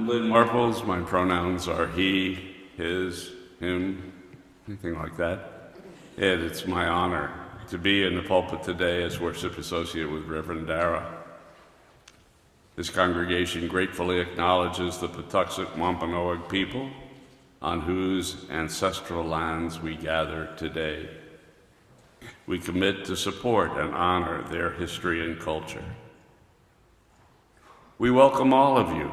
Lynn Marples. My pronouns are he, his, him, anything like that. And it's my honor to be in the pulpit today as worship associate with Reverend Dara. This congregation gratefully acknowledges the Patuxent Wampanoag people on whose ancestral lands we gather today. We commit to support and honor their history and culture. We welcome all of you,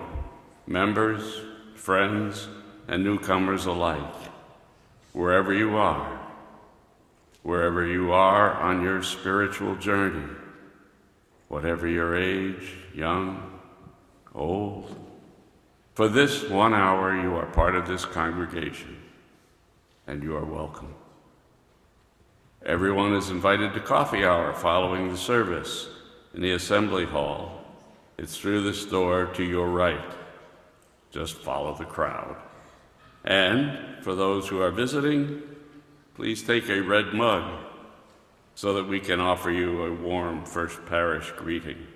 members, friends, and newcomers alike, wherever you are on your spiritual journey, whatever your age, young, old. For this 1 hour, you are part of this congregation, and you are welcome. Everyone is invited to coffee hour following the service in the assembly hall. It's through this door to your right. Just follow the crowd. And for those who are visiting, please take a red mug so that we can offer you a warm First Parish greeting.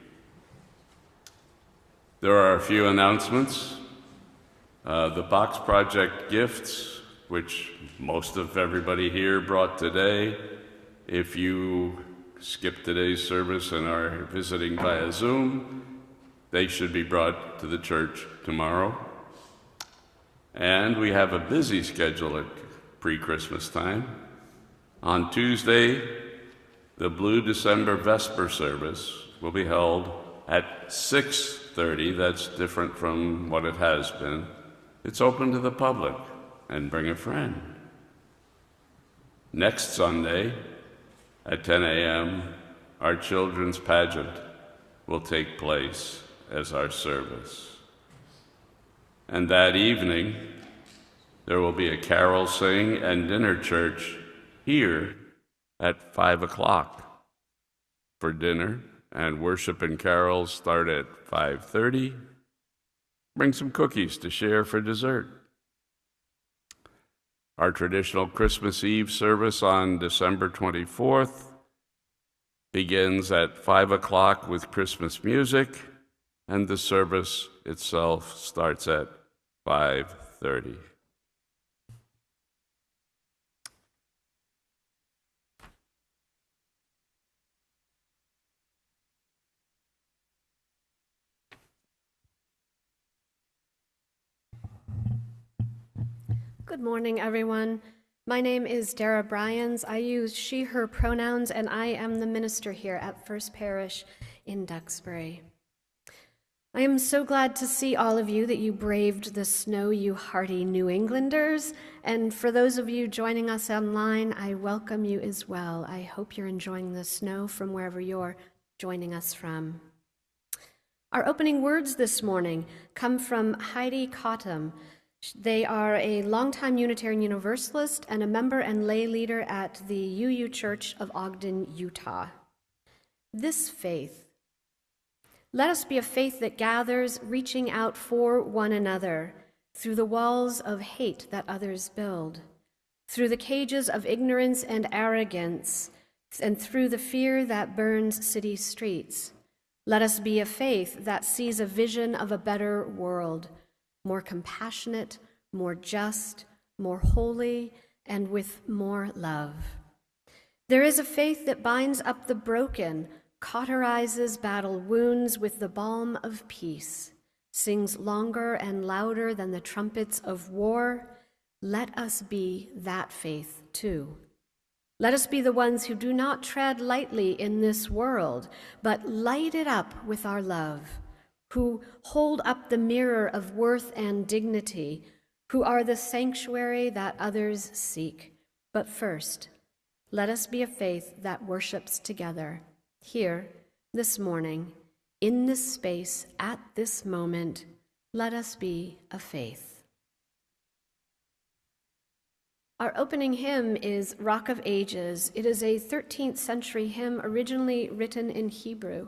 There are a few announcements. The Box Project gifts, which most of everybody here brought today. If you skipped today's service and are visiting via Zoom, they should be brought to the church tomorrow. And we have a busy schedule at pre-Christmas time. On Tuesday, the Blue December Vesper service will be held at 6:30. That's different from what it has been. It's open to the public, and bring a friend. Next Sunday at 10 a.m., our children's pageant will take place as our service. And that evening, there will be a carol sing and dinner church here at 5 o'clock for dinner, and worship and carols start at 5:30. Bring some cookies to share for dessert. Our traditional Christmas Eve service on December 24th begins at 5 o'clock with Christmas music, and the service itself starts at 5:30. Good morning, everyone. My name is Dara Bryans. I use she, her pronouns, and I am the minister here at First Parish in Duxbury. I am so glad to see all of you, that you braved the snow, you hardy New Englanders. And for those of you joining us online, I welcome you as well. I hope you're enjoying the snow from wherever you're joining us from. Our opening words this morning come from Heidi Cottam. They are a longtime Unitarian Universalist and a member and lay leader at the UU Church of Ogden, Utah. This faith. Let us be a faith that gathers, reaching out for one another through the walls of hate that others build, through the cages of ignorance and arrogance, and through the fear that burns city streets. Let us be a faith that sees a vision of a better world, more compassionate, more just, more holy, and with more love. There is a faith that binds up the broken, cauterizes battle wounds with the balm of peace, sings longer and louder than the trumpets of war. Let us be that faith too. Let us be the ones who do not tread lightly in this world, but light it up with our love, who hold up the mirror of worth and dignity, who are the sanctuary that others seek. But first, let us be a faith that worships together, here, this morning, in this space, at this moment. Let us be a faith. Our opening hymn is Rock of Ages. It is a 13th century hymn originally written in Hebrew.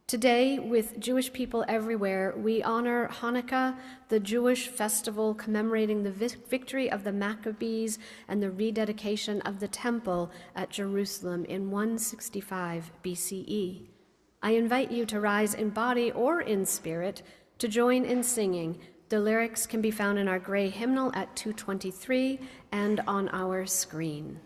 Today, with Jewish people everywhere, we honor Chanukah, the Jewish festival commemorating the victory of the Maccabees and the rededication of the temple at Jerusalem in 165 BCE. I invite you to rise in body or in spirit to join in singing The lyrics can be found in our gray hymnal at 223 and on our screen.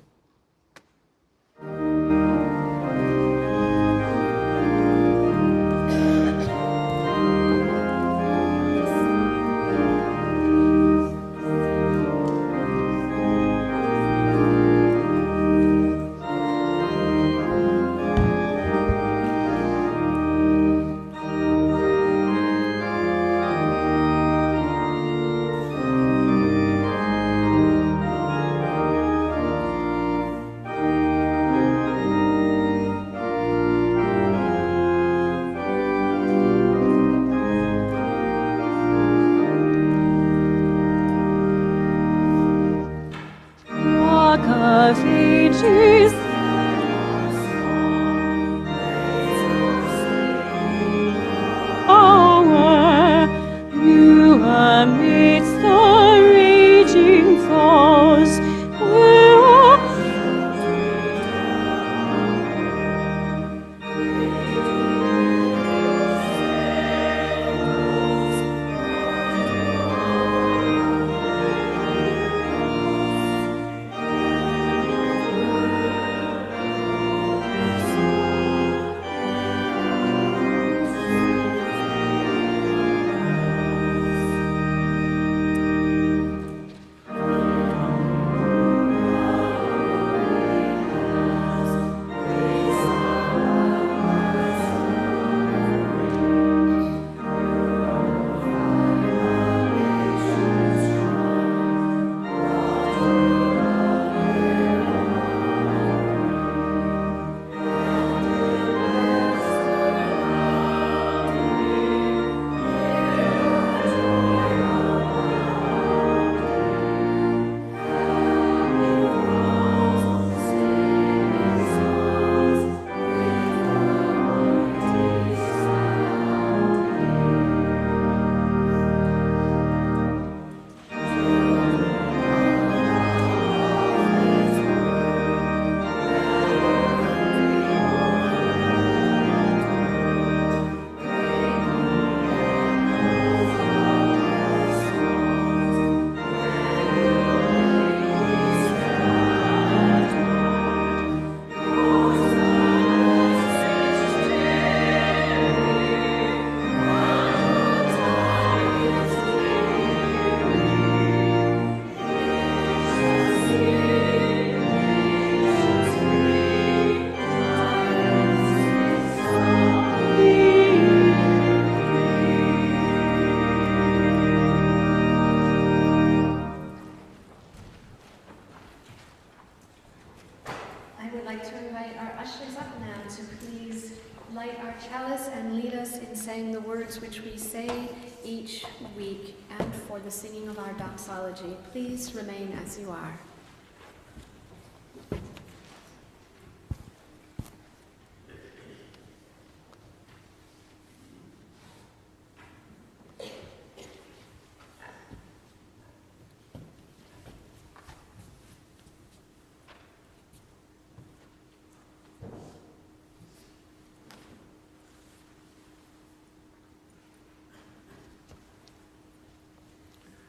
Which we say each week, and for the singing of our doxology, please remain as you are.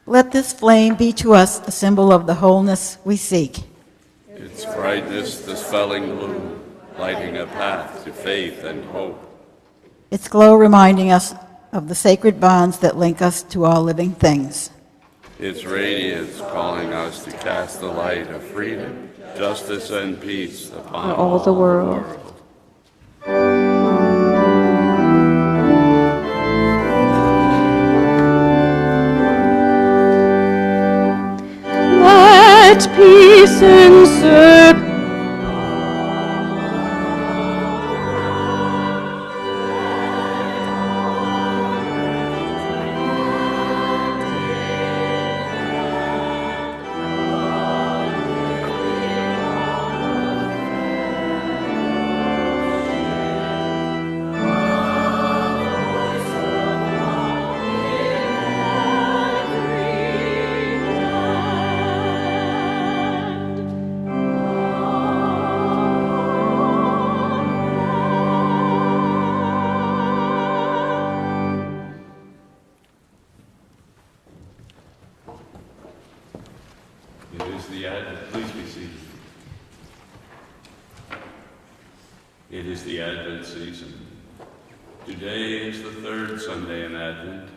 Let this flame be to us a symbol of the wholeness we seek. Its brightness dispelling gloom, lighting a path to faith and hope. Its glow reminding us of the sacred bonds that link us to all living things. Its radiance calling us to cast the light of freedom, justice, and peace upon all the world. Let peace encircle It is the Advent season. Today is the third Sunday in Advent,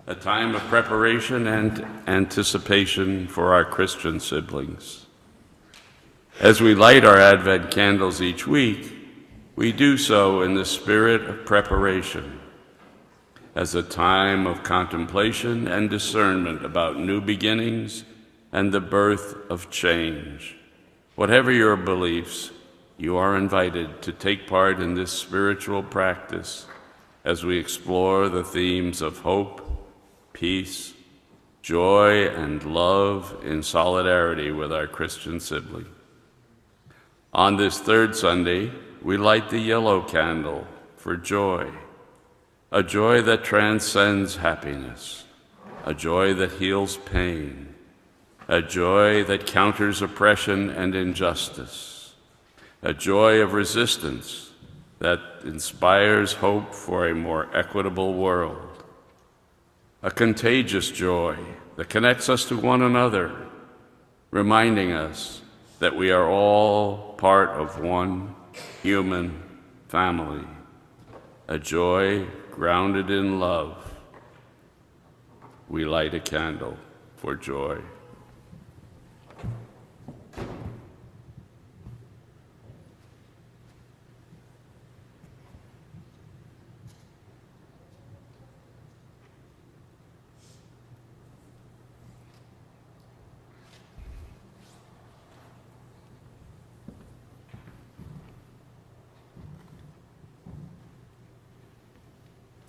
a time of preparation and anticipation for our Christian siblings. As we light our Advent candles each week, we do so in the spirit of preparation, as a time of contemplation and discernment about new beginnings and the birth of change. Whatever your beliefs, you are invited to take part in this spiritual practice as we explore the themes of hope, peace, joy, and love in solidarity with our Christian sibling. On this third Sunday, we light the yellow candle for joy, a joy that transcends happiness, a joy that heals pain, a joy that counters oppression and injustice, a joy of resistance that inspires hope for a more equitable world, a contagious joy that connects us to one another, reminding us that we are all part of one human family, a joy grounded in love. We light a candle for joy.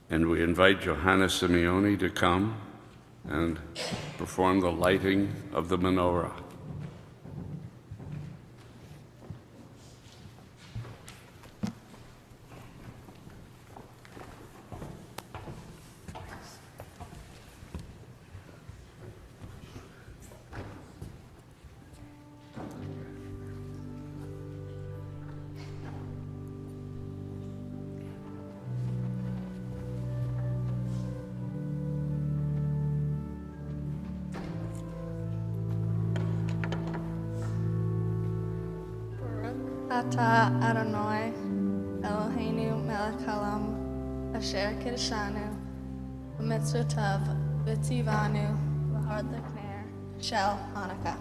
And we invite Johanna Simeoni to come and perform the lighting of the menorah. Ata Adonai, Eloheinu melech haolam, asher kiddushanu, b'mitzvotav v'tzivanu, v'hardlik ner, shel Chanukah.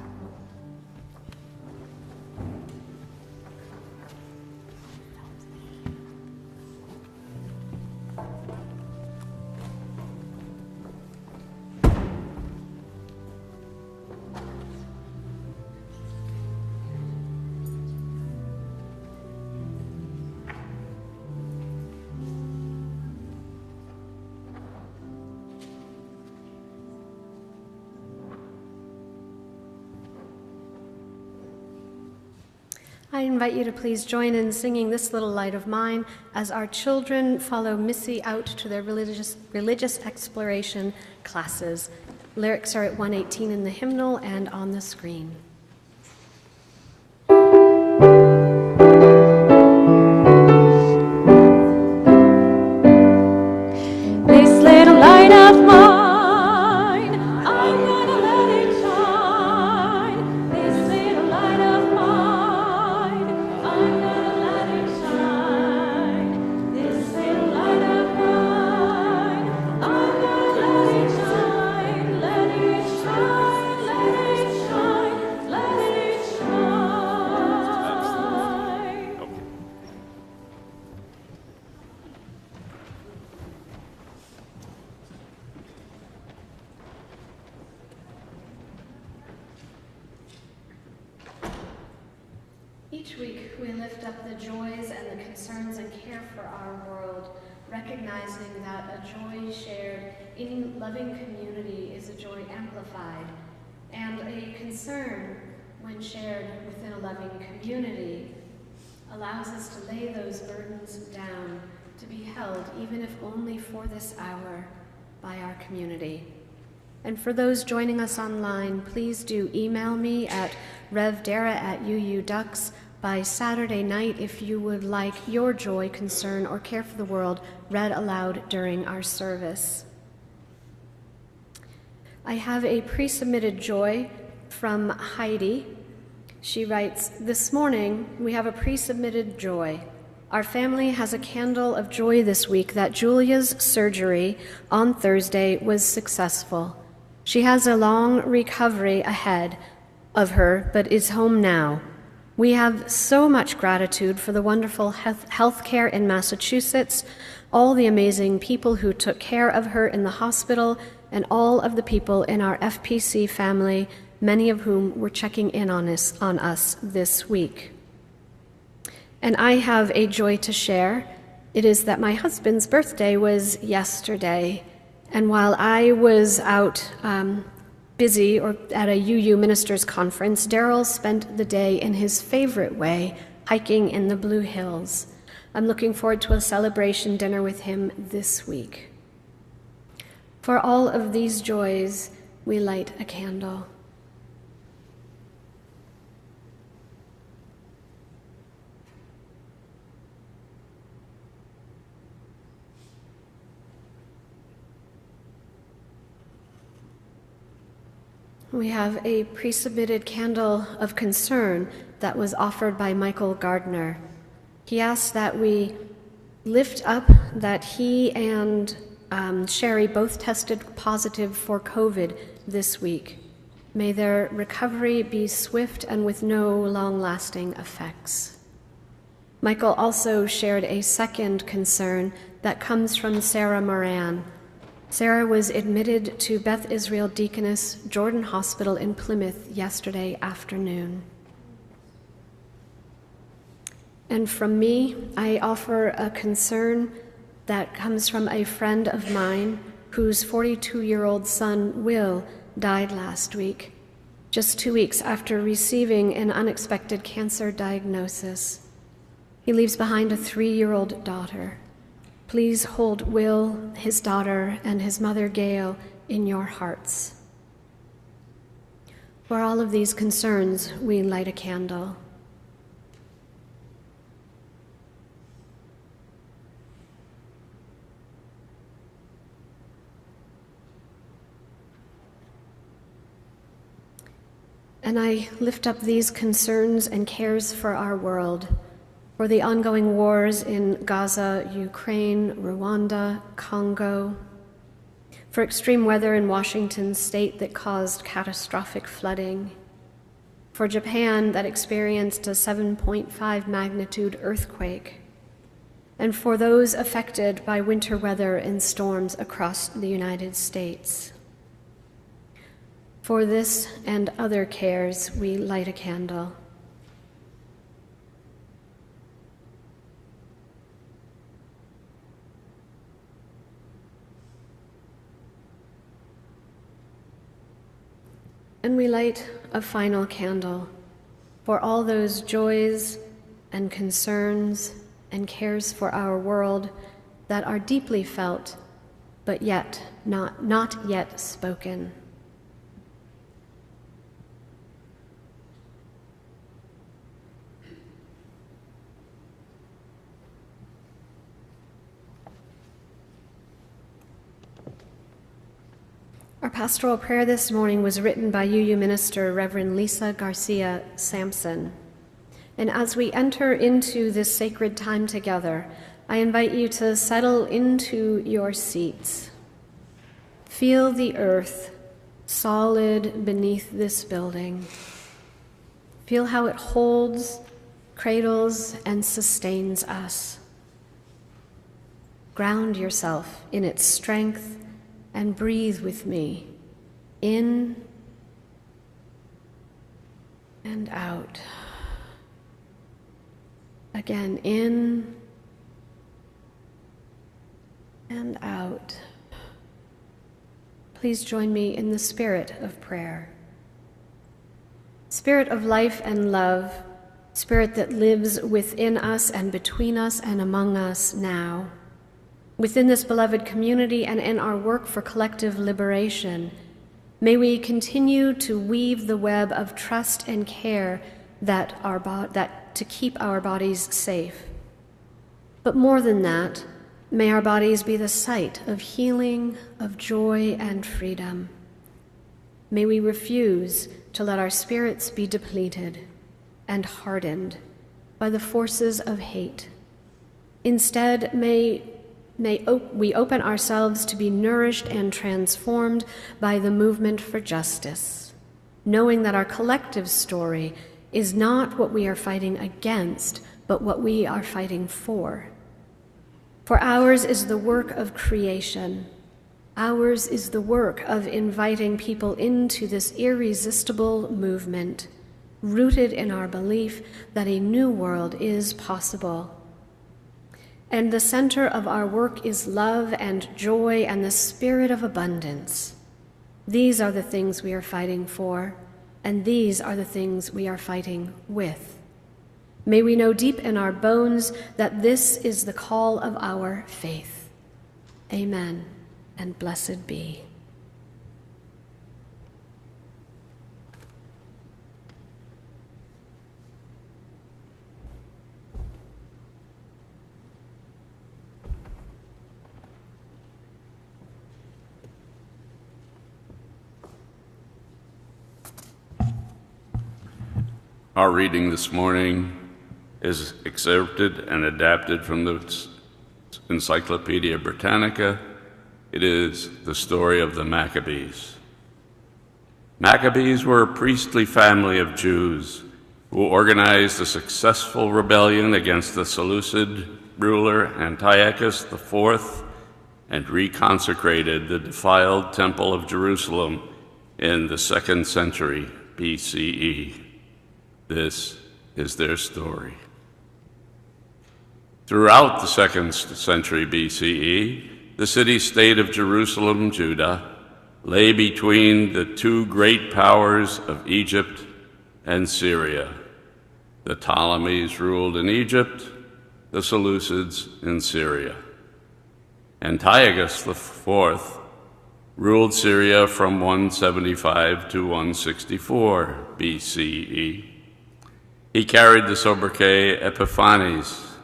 I invite you to please join in singing This Little Light of Mine as our children follow Missy out to their religious exploration classes. Lyrics are at 118 in the hymnal and on the screen. This little light of mine, I'm gonna let it shine. This little light of mine, I'm gonna let it shine. This little light of mine, I'm gonna let it shine. Let it shine, let it shine, let it shine. Each week, we lift up the joys and the concerns and care for our world, recognizing that a joy shared in loving community is a joy amplified, and a concern, when shared within a loving community, allows us to lay those burdens down, to be held, even if only for this hour, by our community. And for those joining us online, please do email me at revdara@UUDux by Saturday night if you would like your joy, concern, or care for the world read aloud during our service. I have a pre-submitted joy from Heidi. She writes, "This morning we have a pre-submitted joy. Our family has a candle of joy this week that Julia's surgery on Thursday was successful. She has a long recovery ahead of her, but is home now. We have so much gratitude for the wonderful health care in Massachusetts, all the amazing people who took care of her in the hospital, and all of the people in our FPC family, many of whom were checking in on us this week. And I have a joy to share. It is that my husband's birthday was yesterday, and while I was out busy or at a UU ministers conference, Daryl spent the day in his favorite way, hiking in the Blue Hills. I'm looking forward to a celebration dinner with him this week. For all of these joys, we light a candle. We have a pre-submitted candle of concern that was offered by Michael Gardner. He asked that we lift up that he and Sherry both tested positive for COVID this week. May their recovery be swift and with no long-lasting effects. Michael also shared a second concern that comes from Sarah Moran. Sarah was admitted to Beth Israel Deaconess Jordan Hospital in Plymouth yesterday afternoon. And from me, I offer a concern that comes from a friend of mine whose 42-year-old son, Will, died last week, just 2 weeks after receiving an unexpected cancer diagnosis. He leaves behind a 3-year-old daughter. Please hold Will, his daughter, and his mother, Gail, in your hearts. For all of these concerns, we light a candle. And I lift up these concerns and cares for our world, for the ongoing wars in Gaza, Ukraine, Rwanda, Congo, for extreme weather in Washington state that caused catastrophic flooding, for Japan that experienced a 7.5 magnitude earthquake, and for those affected by winter weather and storms across the United States. For this and other cares, we light a candle. And we light a final candle for all those joys and concerns and cares for our world that are deeply felt, but yet not yet spoken. Our pastoral prayer this morning was written by UU minister Reverend Lisa Garcia Sampson. And as we enter into this sacred time together, I invite you to settle into your seats. Feel the earth solid beneath this building. Feel how it holds, cradles, and sustains us. Ground yourself in its strength and breathe with me, in and out. Again, in and out. Please join me in the spirit of prayer. Spirit of life and love, Spirit that lives within us and between us and among us now. Within this beloved community and in our work for collective liberation, may we continue to weave the web of trust and care that to keep our bodies safe. But more than that, may our bodies be the site of healing, of joy, and freedom. May we refuse to let our spirits be depleted and hardened by the forces of hate, Instead, may we open ourselves to be nourished and transformed by the movement for justice, knowing that our collective story is not what we are fighting against, but what we are fighting for. For ours is the work of creation. Ours is the work of inviting people into this irresistible movement, rooted in our belief that a new world is possible. And the center of our work is love and joy and the spirit of abundance. These are the things we are fighting for, and these are the things we are fighting with. May we know deep in our bones that this is the call of our faith. Amen, and blessed be. Our reading this morning is excerpted and adapted from the Encyclopedia Britannica. It is the story of the Maccabees. Maccabees were a priestly family of Jews who organized a successful rebellion against the Seleucid ruler Antiochus IV and reconsecrated the defiled Temple of Jerusalem in the 2nd century BCE. This is their story. Throughout the 2nd century BCE, the city-state of Jerusalem, Judah, lay between the two great powers of Egypt and Syria. The Ptolemies ruled in Egypt, the Seleucids in Syria. Antiochus IV ruled Syria from 175 to 164 BCE. He carried the sobriquet Epiphanes,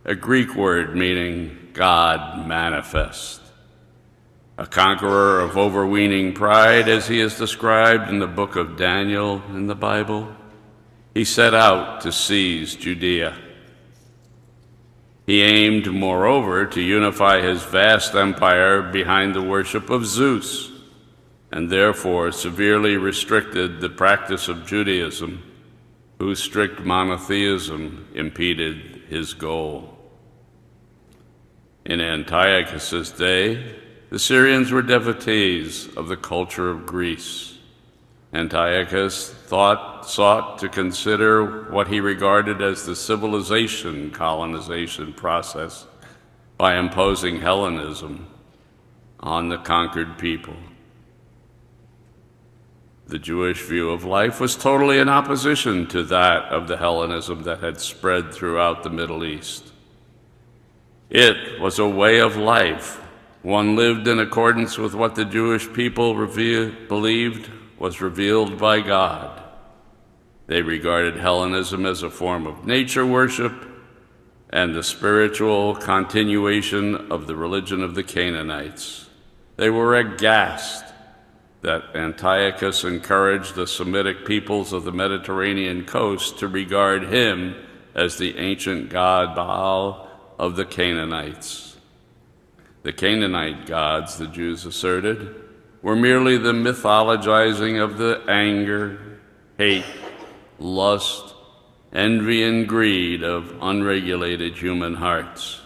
a Greek word meaning God manifest. A conqueror of overweening pride, as he is described in the book of Daniel in the Bible, he set out to seize Judea. He aimed, moreover, to unify his vast empire behind the worship of Zeus, and therefore severely restricted the practice of Judaism, whose strict monotheism impeded his goal. In Antiochus's day, the Syrians were devotees of the culture of Greece. Antiochus sought to consider what he regarded as the civilization colonization process by imposing Hellenism on the conquered people. The Jewish view of life was totally in opposition to that of the Hellenism that had spread throughout the Middle East. It was a way of life, one lived in accordance with what the Jewish people believed was revealed by God. They regarded Hellenism as a form of nature worship and the spiritual continuation of the religion of the Canaanites. They were aghast that Antiochus encouraged the Semitic peoples of the Mediterranean coast to regard him as the ancient god Baal of the Canaanites. The Canaanite gods, the Jews asserted, were merely the mythologizing of the anger, hate, lust, envy, and greed of unregulated human hearts.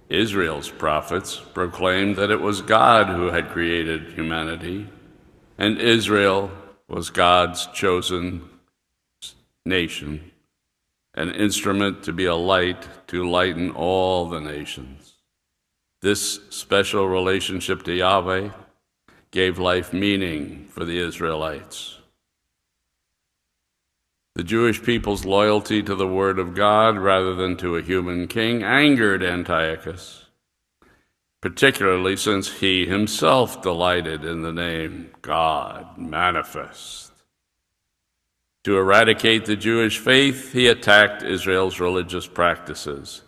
Israel's prophets proclaimed that it was God who had created humanity, and Israel was God's chosen nation, an instrument to be a light to lighten all the nations. This special relationship to Yahweh gave life meaning for the Israelites. The Jewish people's loyalty to the word of God rather than to a human king angered Antiochus, particularly since he himself delighted in the name God manifest. To eradicate the Jewish faith, he attacked Israel's religious practices.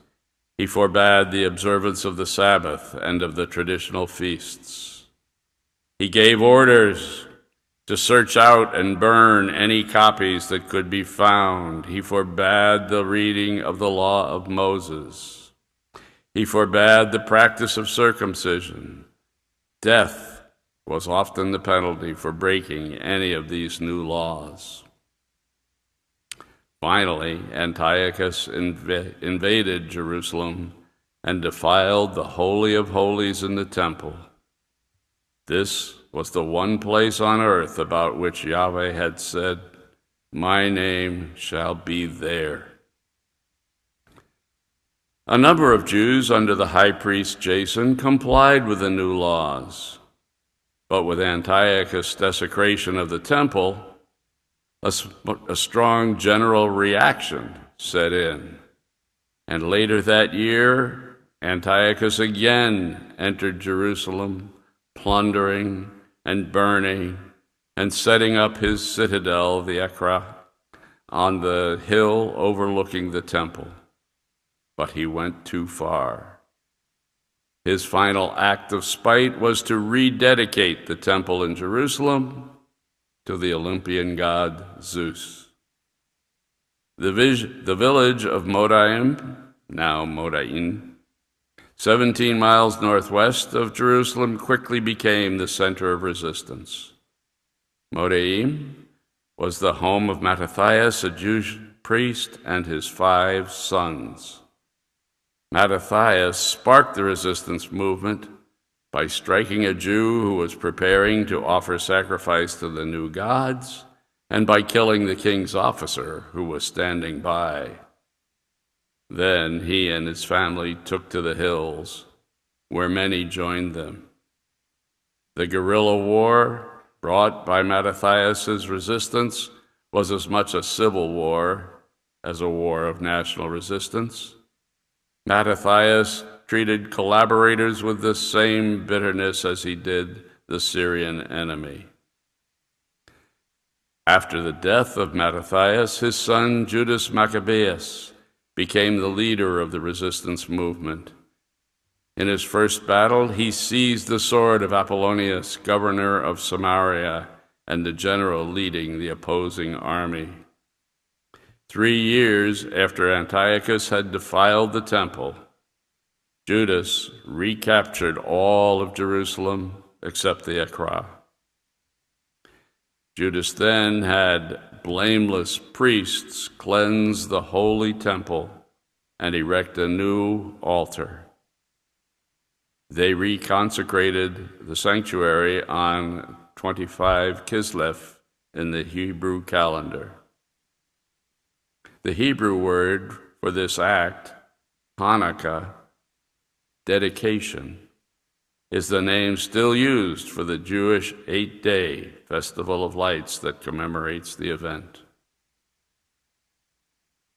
He forbade the observance of the Sabbath and of the traditional feasts. He gave orders to search out and burn any copies that could be found. He forbade the reading of the law of Moses. He forbade the practice of circumcision. Death was often the penalty for breaking any of these new laws. Finally, Antiochus invaded Jerusalem and defiled the Holy of Holies in the temple. This was the one place on earth about which Yahweh had said, "My name shall be there." A number of Jews under the high priest Jason complied with the new laws, but with Antiochus' desecration of the temple, a strong general reaction set in. And later that year, Antiochus again entered Jerusalem, plundering and burning and setting up his citadel, the Ekra, on the hill overlooking the temple. But he went too far. His final act of spite was to rededicate the temple in Jerusalem to the Olympian god Zeus. The village of Modaim, now Modain, 17 miles northwest of Jerusalem, quickly became the center of resistance. Modaim was the home of Mattathias, a Jewish priest, and his 5 sons. Mattathias sparked the resistance movement by striking a Jew who was preparing to offer sacrifice to the new gods, and by killing the king's officer who was standing by. Then he and his family took to the hills, where many joined them. The guerrilla war brought by Mattathias' resistance was as much a civil war as a war of national resistance. Mattathias treated collaborators with the same bitterness as he did the Syrian enemy. After the death of Mattathias, his son Judas Maccabeus became the leader of the resistance movement. In his first battle, he seized the sword of Apollonius, governor of Samaria, and the general leading the opposing army. 3 years after Antiochus had defiled the temple, Judas recaptured all of Jerusalem except the Ekra. Judas then had blameless priests cleanse the holy temple and erect a new altar. They reconsecrated the sanctuary on 25 Kislev in the Hebrew calendar. The Hebrew word for this act, Chanukah, dedication, is the name still used for the Jewish 8-day Festival of Lights that commemorates the event.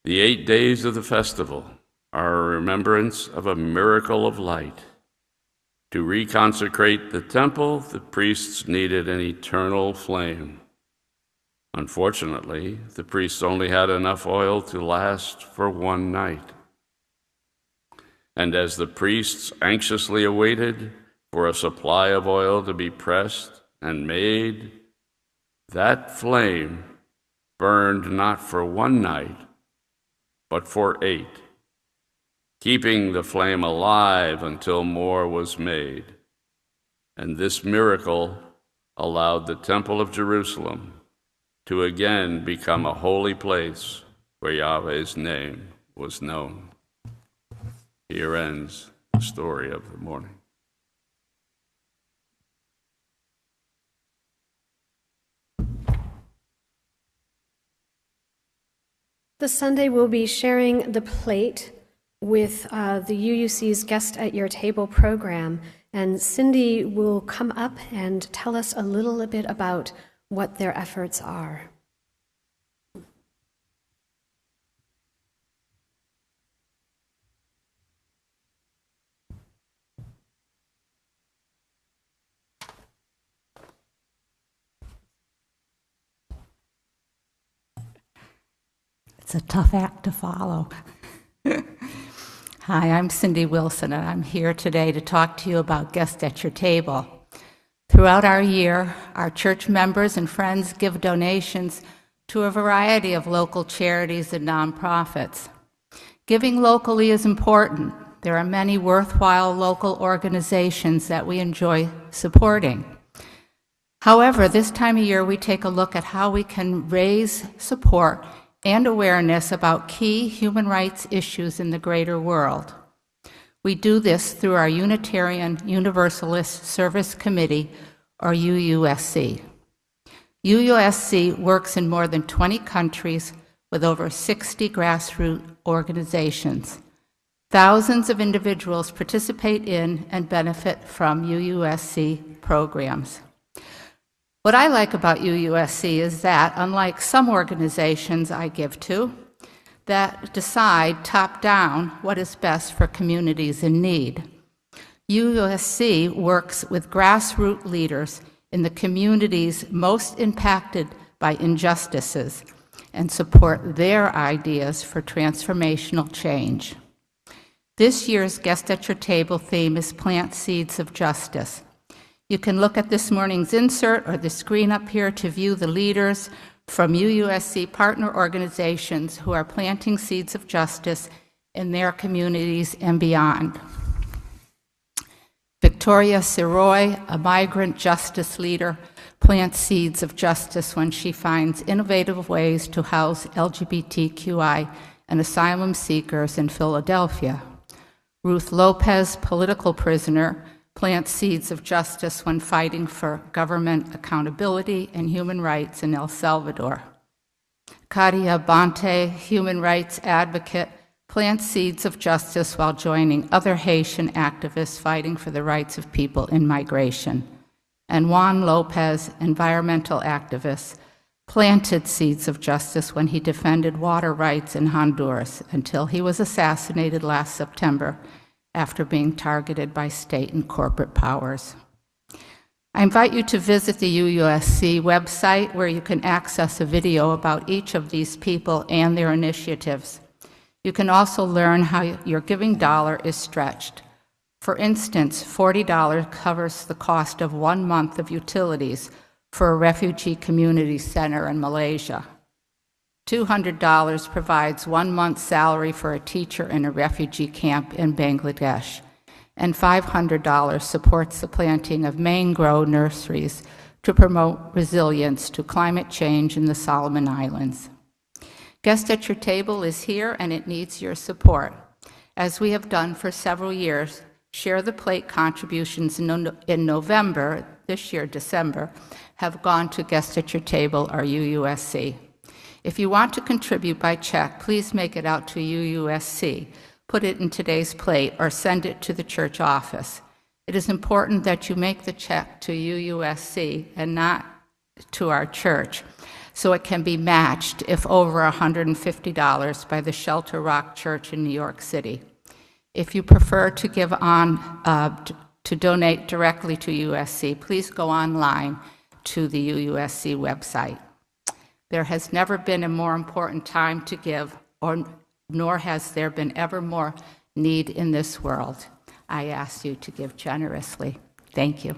The 8 days of the festival are a remembrance of a miracle of light. To reconsecrate the temple, the priests needed an eternal flame. Unfortunately, the priests only had enough oil to last for 1 night. And as the priests anxiously awaited for a supply of oil to be pressed and made, that flame burned not for 1 night, but for 8, keeping the flame alive until more was made. And this miracle allowed the Temple of Jerusalem to again become a holy place where Yahweh's name was known. Here ends the story of the morning. This Sunday we'll be sharing the plate with the UUC's Guest at Your Table program, and Cindy will come up and tell us a little bit about what their efforts are. It's a tough act to follow. Hi, I'm Cindy Wilson, and I'm here today to talk to you about Guest at Your Table. Throughout our year, our church members and friends give donations to a variety of local charities and nonprofits. Giving locally is important. There are many worthwhile local organizations that we enjoy supporting. However, this time of year, we take a look at how we can raise support and awareness about key human rights issues in the greater world. We do this through our Unitarian Universalist Service Committee, or UUSC. UUSC works in more than 20 countries with over 60 grassroots organizations. Thousands of individuals participate in and benefit from UUSC programs. What I like about UUSC is that, unlike some organizations I give to, that decide top-down what is best for communities in need, UUSC works with grassroots leaders in the communities most impacted by injustices and support their ideas for transformational change. This year's Guest at Your Table theme is Plant Seeds of Justice. You can look at this morning's insert or the screen up here to view the leaders from UUSC partner organizations who are planting seeds of justice in their communities and beyond. Victoria Siroy, a migrant justice leader, plants seeds of justice when she finds innovative ways to house LGBTQI and asylum seekers in Philadelphia. Ruth Lopez, political prisoner, plants seeds of justice when fighting for government accountability and human rights in El Salvador. Katia Bonte, human rights advocate, plants seeds of justice while joining other Haitian activists fighting for the rights of people in migration. And Juan Lopez, environmental activist, planted seeds of justice when he defended water rights in Honduras until he was assassinated last September after being targeted by state and corporate powers. I invite you to visit the UUSC website where you can access a video about each of these people and their initiatives. You can also learn how your giving dollar is stretched. For instance, $40 covers the cost of 1 month of utilities for a refugee community center in Malaysia. $200 provides 1 month's salary for a teacher in a refugee camp in Bangladesh, and $500 supports the planting of mangrove nurseries to promote resilience to climate change in the Solomon Islands. Guest at Your Table is here, and it needs your support. As we have done for several years, Share the Plate contributions in November, this year, December, have gone to Guest at Your Table, or UUSC. If you want to contribute by check, please make it out to UUSC, put it in today's plate, or send it to the church office. It is important that you make the check to UUSC and not to our church, so it can be matched if over $150 by the Shelter Rock Church in New York City. If you prefer to give to donate directly to USC, please go online to the UUSC website. There has never been a more important time to give, nor has there been ever more need in this world. I ask you to give generously. Thank you.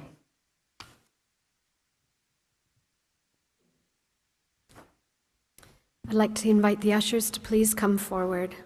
I'd like to invite the ushers to please come forward.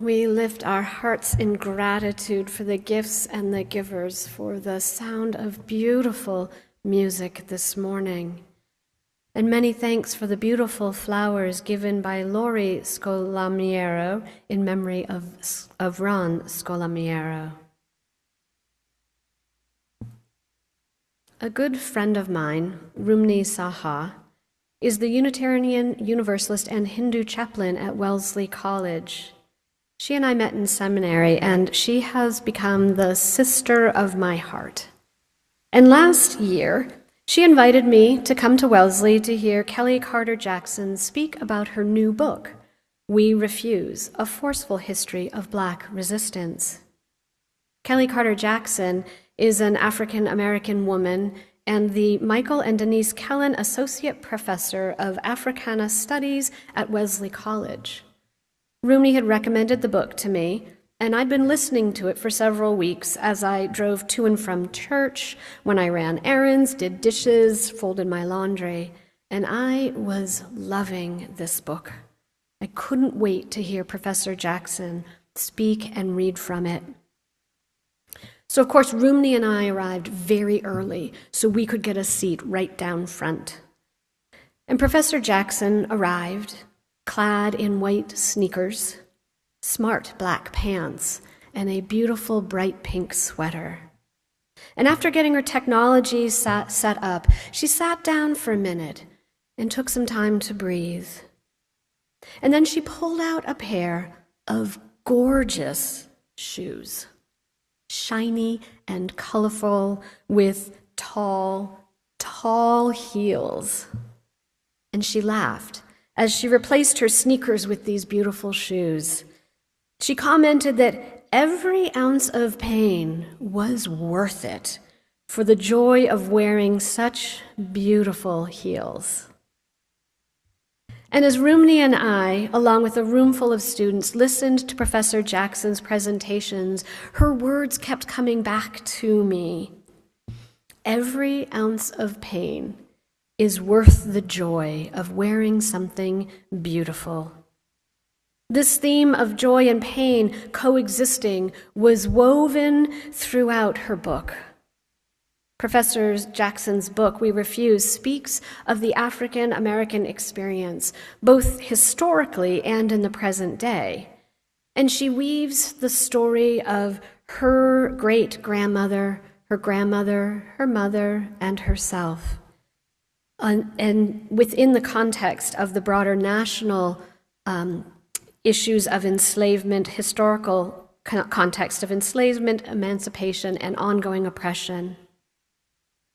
We lift our hearts in gratitude for the gifts and the givers, for the sound of beautiful music this morning. And many thanks for the beautiful flowers given by Lori Scolamiero in memory of Ron Scolamiero. A good friend of mine, Rumni Saha, is the Unitarian Universalist and Hindu chaplain at Wellesley College. She and I met in seminary, and she has become the sister of my heart. And last year, she invited me to come to Wellesley to hear Kelly Carter Jackson speak about her new book, We Refuse, A Forceful History of Black Resistance. Kelly Carter Jackson is an African-American woman and the Michael and Denise Kellen Associate Professor of Africana Studies at Wellesley College. Rumi had recommended the book to me, and I'd been listening to it for several weeks as I drove to and from church, when I ran errands, did dishes, folded my laundry, and I was loving this book. I couldn't wait to hear Professor Jackson speak and read from it. So, of course, Rumni and I arrived very early so we could get a seat right down front. And Professor Jackson arrived, clad in white sneakers, smart black pants, and a beautiful bright pink sweater. And after getting her technology set up, she sat down for a minute and took some time to breathe. And then she pulled out a pair of gorgeous shoes, shiny and colorful, with tall heels. And she laughed as she replaced her sneakers with these beautiful shoes. She commented that every ounce of pain was worth it for the joy of wearing such beautiful heels. And as Rumni and I, along with a room full of students, listened to Professor Jackson's presentations, her words kept coming back to me. Every ounce of pain is worth the joy of wearing something beautiful. This theme of joy and pain coexisting was woven throughout her book. Professor Jackson's book, We Refuse, speaks of the African American experience, both historically and in the present day. And she weaves the story of her great-grandmother, her grandmother, her mother, and herself. And within the context of the broader national issues of enslavement, historical context of enslavement, emancipation, and ongoing oppression.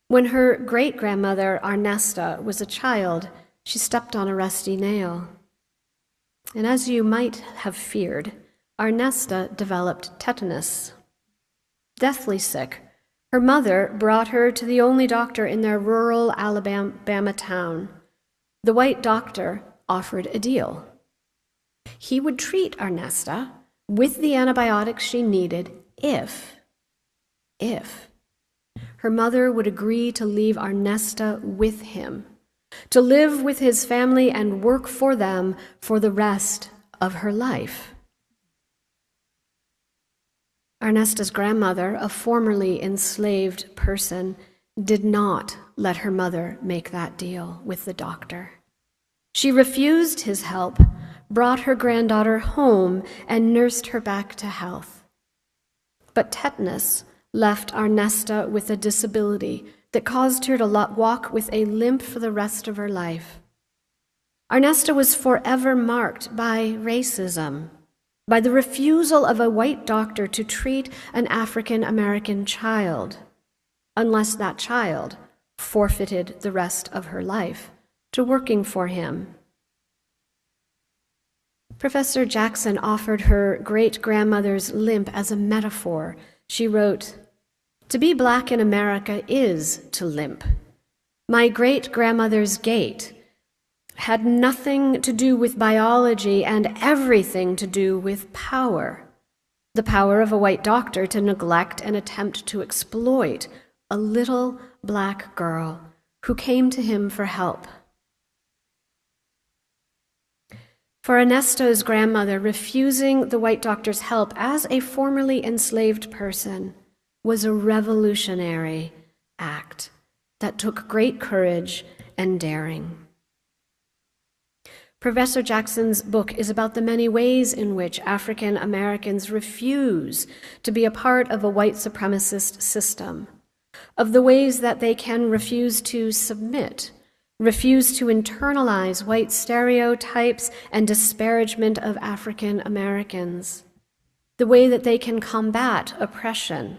When her great-grandmother, Arnesta, was a child, she stepped on a rusty nail. And as you might have feared, Arnesta developed tetanus. Deathly sick, her mother brought her to the only doctor in their rural Alabama town. The white doctor offered a deal. He would treat Arnesta with the antibiotics she needed if her mother would agree to leave Arnesta with him, to live with his family and work for them for the rest of her life. Arnesta's grandmother, a formerly enslaved person, did not let her mother make that deal with the doctor. She refused his help, brought her granddaughter home, and nursed her back to health. But tetanus left Arnesta with a disability that caused her to walk with a limp for the rest of her life. Arnesta was forever marked by racism, by the refusal of a white doctor to treat an African-American child, unless that child forfeited the rest of her life to working for him. Professor Jackson offered her great-grandmother's limp as a metaphor. She wrote, "To be black in America is to limp. My great-grandmother's gait had nothing to do with biology and everything to do with power. The power of a white doctor to neglect and attempt to exploit a little black girl who came to him for help." For Ernesto's grandmother, refusing the white doctor's help as a formerly enslaved person was a revolutionary act that took great courage and daring. Professor Jackson's book is about the many ways in which African Americans refuse to be a part of a white supremacist system, of the ways that they can refuse to submit, refuse to internalize white stereotypes and disparagement of African Americans, the way that they can combat oppression.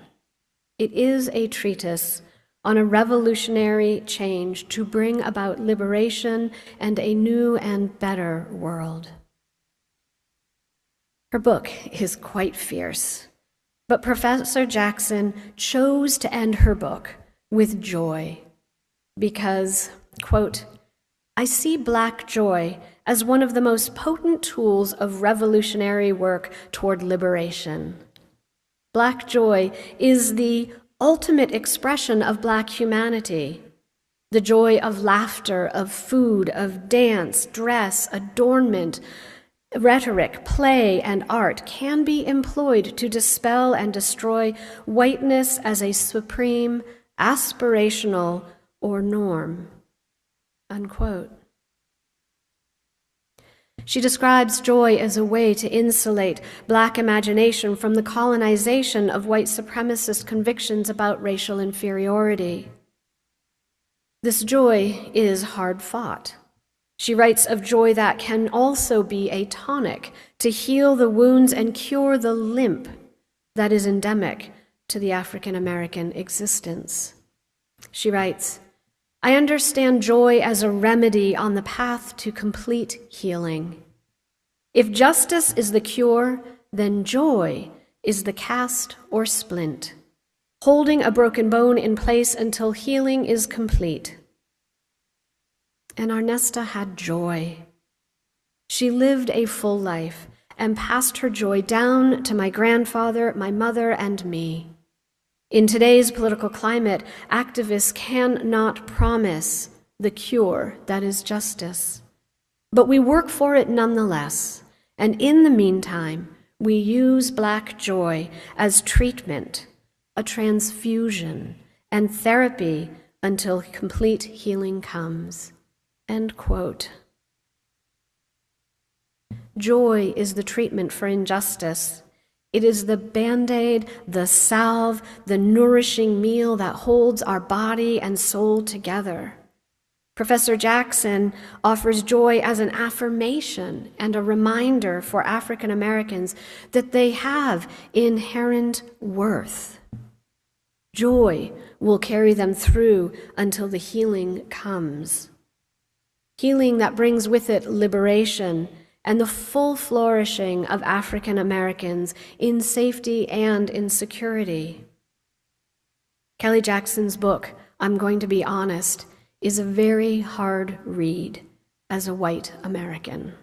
It is a treatise on a revolutionary change to bring about liberation and a new and better world. Her book is quite fierce, but Professor Jackson chose to end her book with joy because, quote, "I see Black joy as one of the most potent tools of revolutionary work toward liberation. Black joy is the ultimate expression of Black humanity. The joy of laughter, of food, of dance, dress, adornment, rhetoric, play, and art can be employed to dispel and destroy whiteness as a supreme, aspirational, or norm." Unquote. She describes joy as a way to insulate Black imagination from the colonization of white supremacist convictions about racial inferiority. This joy is hard fought. She writes of joy that can also be a tonic to heal the wounds and cure the limp that is endemic to the African American existence. She writes, "I understand joy as a remedy on the path to complete healing. If justice is the cure, then joy is the cast or splint, holding a broken bone in place until healing is complete." And Arnesta had joy. She lived a full life and passed her joy down to my grandfather, my mother, and me. In today's political climate, activists cannot promise the cure that is justice. But we work for it nonetheless, and in the meantime, we use Black joy as treatment, a transfusion, and therapy until complete healing comes. End quote. Joy is the treatment for injustice. It is the Band-Aid, the salve, the nourishing meal that holds our body and soul together. Professor Jackson offers joy as an affirmation and a reminder for African Americans that they have inherent worth. Joy will carry them through until the healing comes. Healing that brings with it liberation and the full flourishing of African Americans in safety and in security. Kelly Jackson's book, I'm Going to Be Honest, is a very hard read as a white American.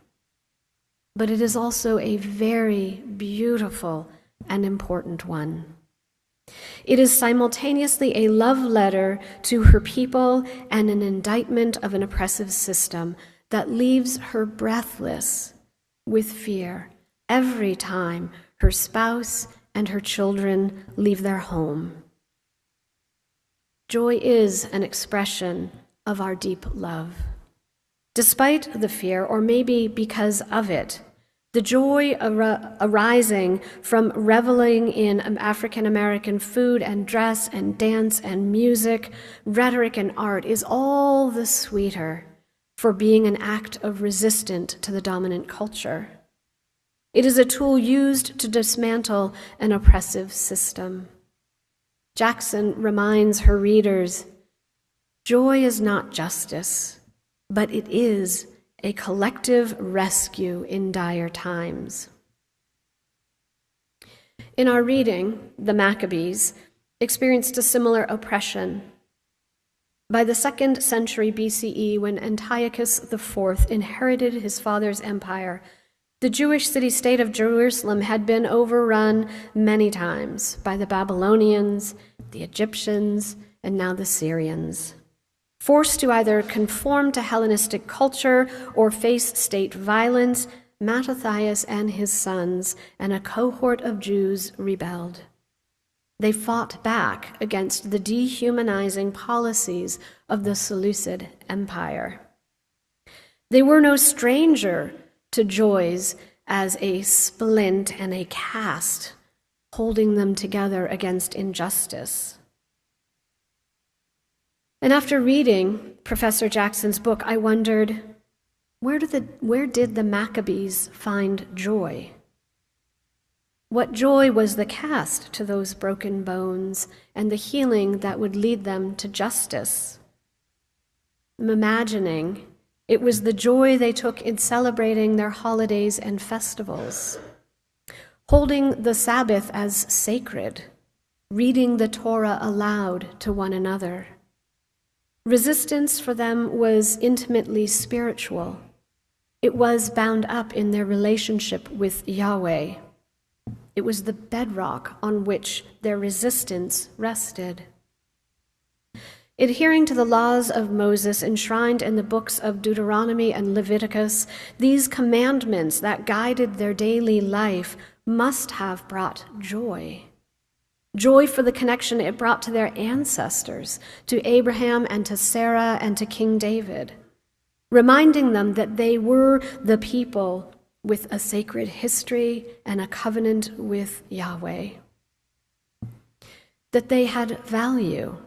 But it is also a very beautiful and important one. It is simultaneously a love letter to her people and an indictment of an oppressive system that leaves her breathless with fear every time her spouse and her children leave their home. Joy is an expression of our deep love. Despite the fear, or maybe because of it, the joy arising from reveling in African American food and dress and dance and music, rhetoric and art is all the sweeter for being an act of resistance to the dominant culture. It is a tool used to dismantle an oppressive system. Jackson reminds her readers, joy is not justice, but it is a collective rescue in dire times. In our reading, the Maccabees experienced a similar oppression. By the 2nd century BCE, when Antiochus IV inherited his father's empire, the Jewish city-state of Jerusalem had been overrun many times by the Babylonians, the Egyptians, and now the Syrians. Forced to either conform to Hellenistic culture or face state violence, Mattathias and his sons and a cohort of Jews rebelled. They fought back against the dehumanizing policies of the Seleucid Empire. They were no stranger to joys as a splint and a cast, holding them together against injustice. And after reading Professor Jackson's book, I wondered, where did the Maccabees find joy? What joy was the cast to those broken bones and the healing that would lead them to justice? I'm imagining it was the joy they took in celebrating their holidays and festivals, holding the Sabbath as sacred, reading the Torah aloud to one another. Resistance for them was intimately spiritual. It was bound up in their relationship with Yahweh. It was the bedrock on which their resistance rested. Adhering to the laws of Moses enshrined in the books of Deuteronomy and Leviticus, these commandments that guided their daily life must have brought joy. Joy for the connection it brought to their ancestors, to Abraham and to Sarah and to King David, reminding them that they were the people with a sacred history and a covenant with Yahweh. That they had value.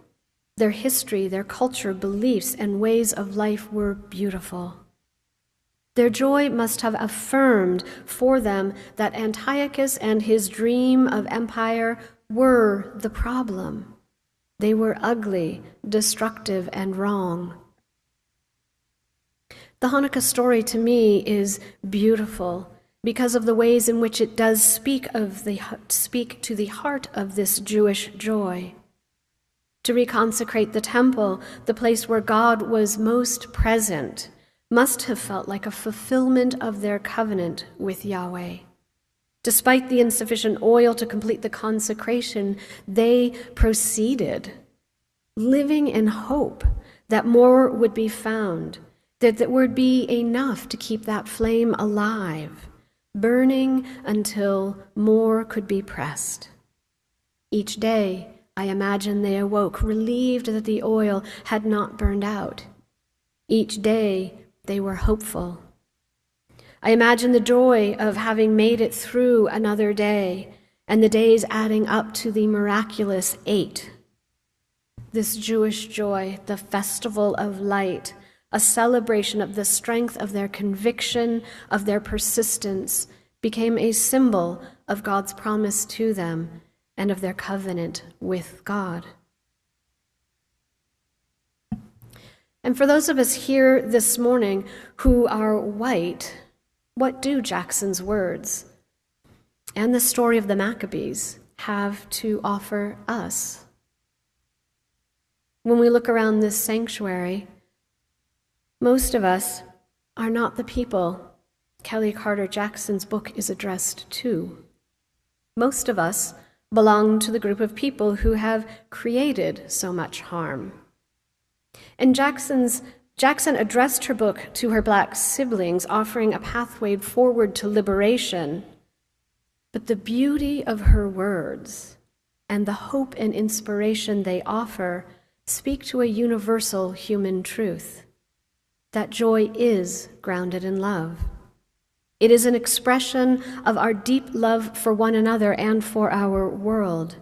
Their history, their culture, beliefs, and ways of life were beautiful. Their joy must have affirmed for them that Antiochus and his dream of empire were the problem. They were ugly, destructive, and wrong. The Hanukkah story to me is beautiful because of the ways in which it does speak to the heart of this Jewish joy. To reconsecrate the temple, the place where God was most present, must have felt like a fulfillment of their covenant with Yahweh. Despite the insufficient oil to complete the consecration, they proceeded, living in hope that more would be found, that there would be enough to keep that flame alive, burning until more could be pressed. Each day, I imagine they awoke, relieved that the oil had not burned out. Each day, they were hopeful. I imagine the joy of having made it through another day, and the days adding up to the miraculous 8. This Jewish joy, the festival of light, a celebration of the strength of their conviction, of their persistence, became a symbol of God's promise to them and of their covenant with God. And for those of us here this morning who are white, what do Jackson's words and the story of the Maccabees have to offer us? When we look around this sanctuary, most of us are not the people Kelly Carter Jackson's book is addressed to. Most of us belong to the group of people who have created so much harm. And Jackson addressed her book to her black siblings, offering a pathway forward to liberation. But the beauty of her words and the hope and inspiration they offer speak to a universal human truth. That joy is grounded in love. It is an expression of our deep love for one another and for our world.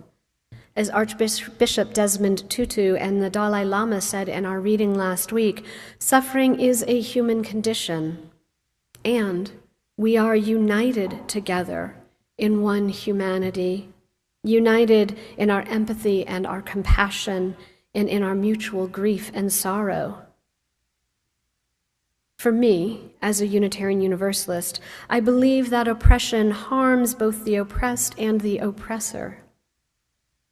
As Archbishop Desmond Tutu and the Dalai Lama said in our reading last week, suffering is a human condition, and we are united together in one humanity, united in our empathy and our compassion and in our mutual grief and sorrow. For me, as a Unitarian Universalist, I believe that oppression harms both the oppressed and the oppressor.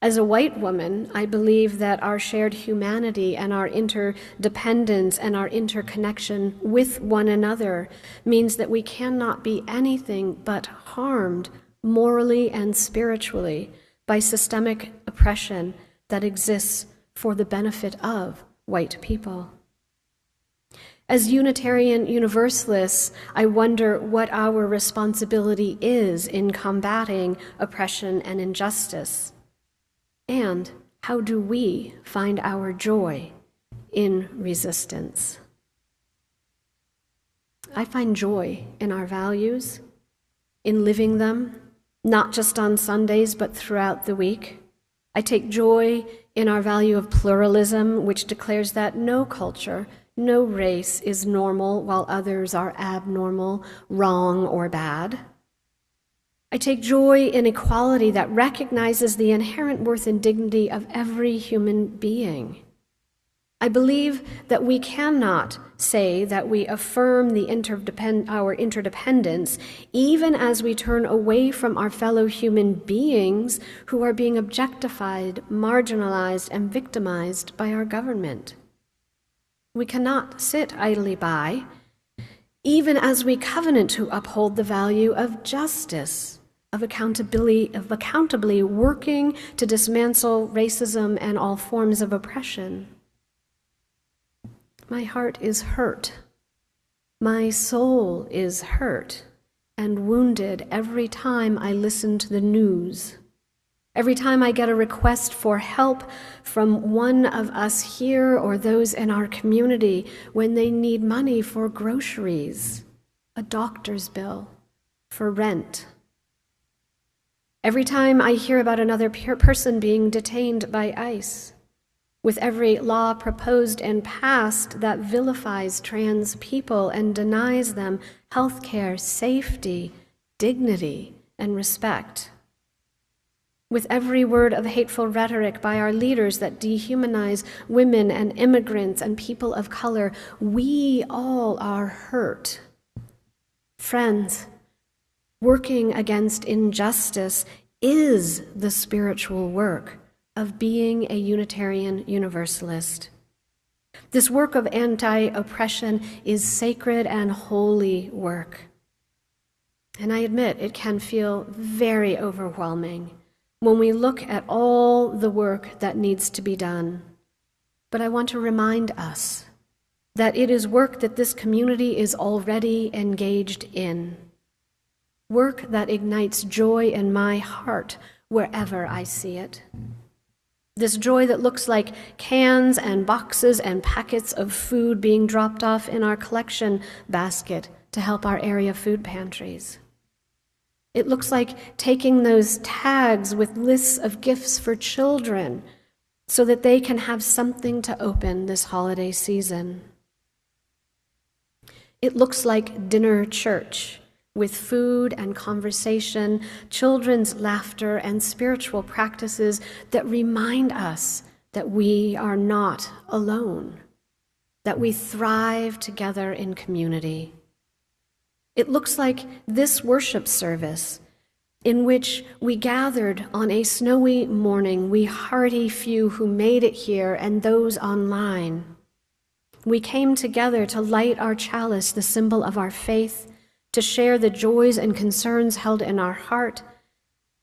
As a white woman, I believe that our shared humanity and our interdependence and our interconnection with one another means that we cannot be anything but harmed morally and spiritually by systemic oppression that exists for the benefit of white people. As Unitarian Universalists, I wonder what our responsibility is in combating oppression and injustice. And how do we find our joy in resistance? I find joy in our values, in living them, not just on Sundays, but throughout the week. I take joy in our value of pluralism, which declares that no culture, no race is normal while others are abnormal, wrong, or bad. I take joy in equality that recognizes the inherent worth and dignity of every human being. I believe that we cannot say that we affirm our interdependence even as we turn away from our fellow human beings who are being objectified, marginalized, and victimized by our government. We cannot sit idly by, even as we covenant to uphold the value of justice, of accountably working to dismantle racism and all forms of oppression. My heart is hurt. My soul is hurt and wounded every time I listen to the news. Every time I get a request for help from one of us here or those in our community when they need money for groceries, a doctor's bill, for rent. Every time I hear about another person being detained by ICE, with every law proposed and passed that vilifies trans people and denies them health care, safety, dignity, and respect. With every word of hateful rhetoric by our leaders that dehumanize women and immigrants and people of color, we all are hurt. Friends, working against injustice is the spiritual work of being a Unitarian Universalist. This work of anti-oppression is sacred and holy work. And I admit it can feel very overwhelming when we look at all the work that needs to be done. But I want to remind us that it is work that this community is already engaged in. Work that ignites joy in my heart wherever I see it. This joy that looks like cans and boxes and packets of food being dropped off in our collection basket to help our area food pantries. It looks like taking those tags with lists of gifts for children so that they can have something to open this holiday season. It looks like dinner church with food and conversation, children's laughter, and spiritual practices that remind us that we are not alone, that we thrive together in community. It looks like this worship service in which we gathered on a snowy morning, we hearty few who made it here and those online. We came together to light our chalice, the symbol of our faith, to share the joys and concerns held in our heart.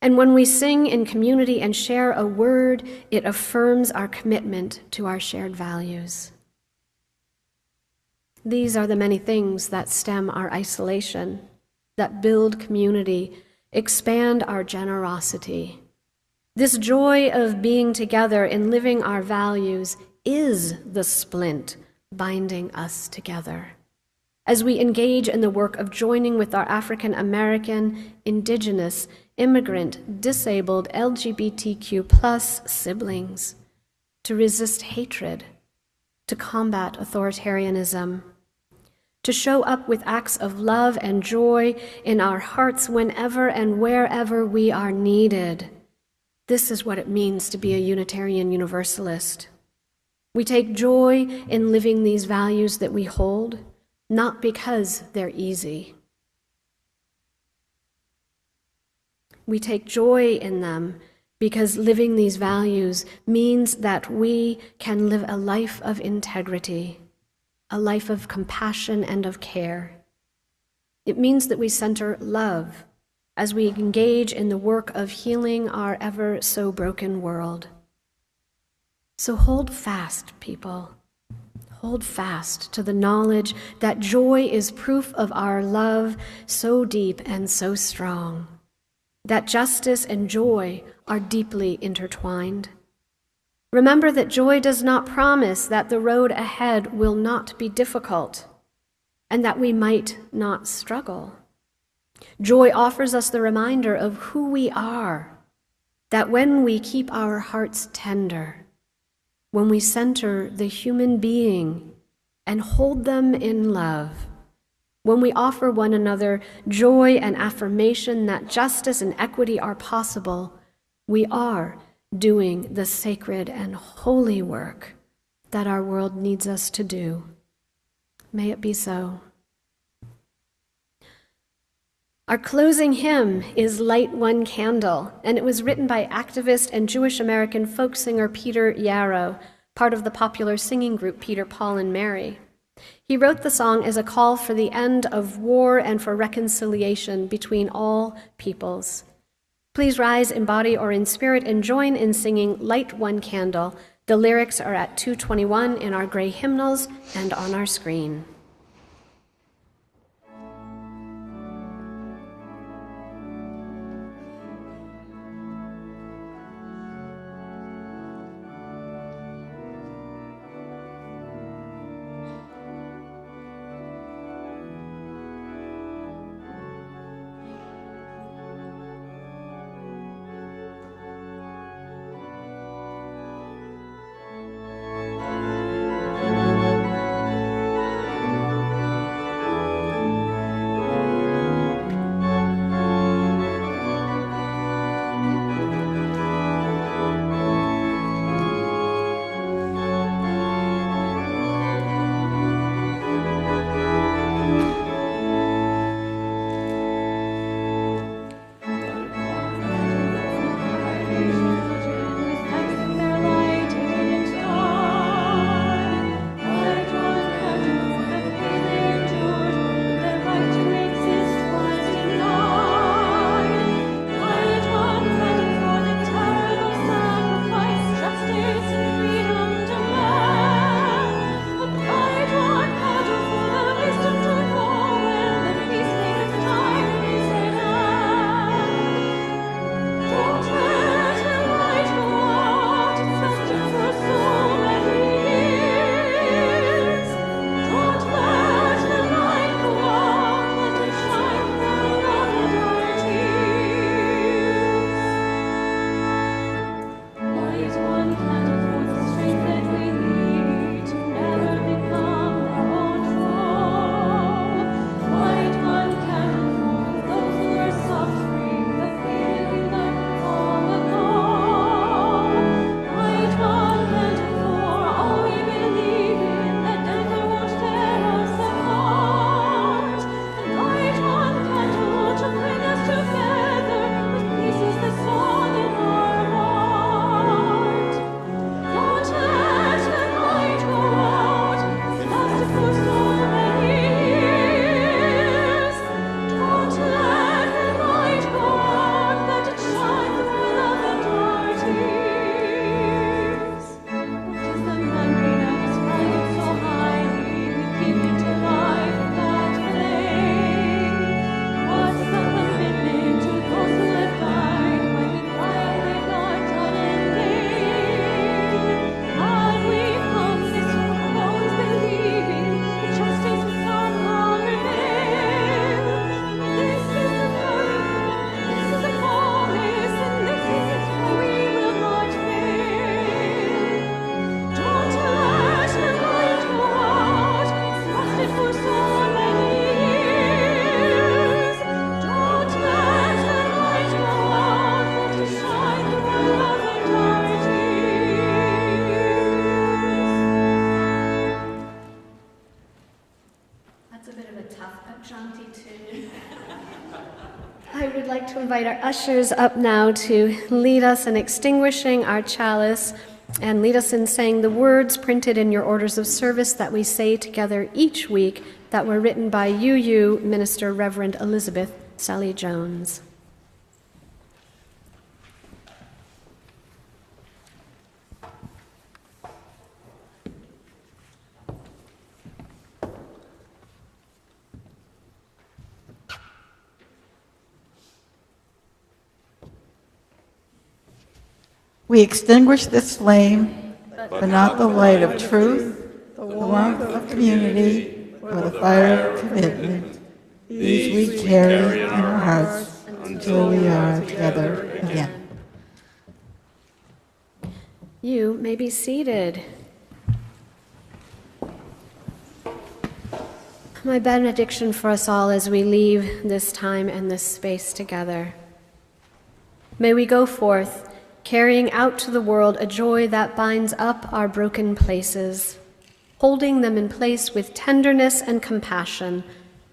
And when we sing in community and share a word, it affirms our commitment to our shared values. These are the many things that stem our isolation, that build community, expand our generosity. This joy of being together and living our values is the splint binding us together. As we engage in the work of joining with our African American, Indigenous, immigrant, disabled, LGBTQ+ siblings to resist hatred, to combat authoritarianism, to show up with acts of love and joy in our hearts whenever and wherever we are needed. This is what it means to be a Unitarian Universalist. We take joy in living these values that we hold, not because they're easy. We take joy in them because living these values means that we can live a life of integrity, a life of compassion and of care. It means that we center love as we engage in the work of healing our ever so broken world. So hold fast, people. hold fast to the knowledge that joy is proof of our love so deep and so strong, that justice and joy are deeply intertwined. Remember that joy does not promise that the road ahead will not be difficult and that we might not struggle. Joy offers us the reminder of who we are, that when we keep our hearts tender, when we center the human being and hold them in love, when we offer one another joy and affirmation that justice and equity are possible, we are doing the sacred and holy work that our world needs us to do. May it be so. Our closing hymn is Light One Candle, and it was written by activist and Jewish American folk singer Peter Yarrow, part of the popular singing group Peter, Paul, and Mary. He wrote the song as a call for the end of war and for reconciliation between all peoples. Please rise in body or in spirit and join in singing Light One Candle. The lyrics are at 221 in our gray hymnals and on our screen. To invite our ushers up now to lead us in extinguishing our chalice and lead us in saying the words printed in your orders of service that we say together each week that were written by UU Minister Reverend Elizabeth Sally Jones. We extinguish this flame, but not the light of truth, the warmth of community, or the fire of commitment. These we carry in our hearts until we are together again. You may be seated. My benediction for us all as we leave this time and this space together. May we go forth, carrying out to the world a joy that binds up our broken places, holding them in place with tenderness and compassion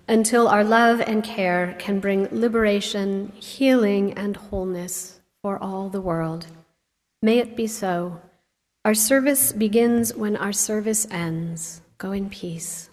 until our love and care can bring liberation, healing, and wholeness for all the world. May it be so. Our service begins when our service ends. Go in peace.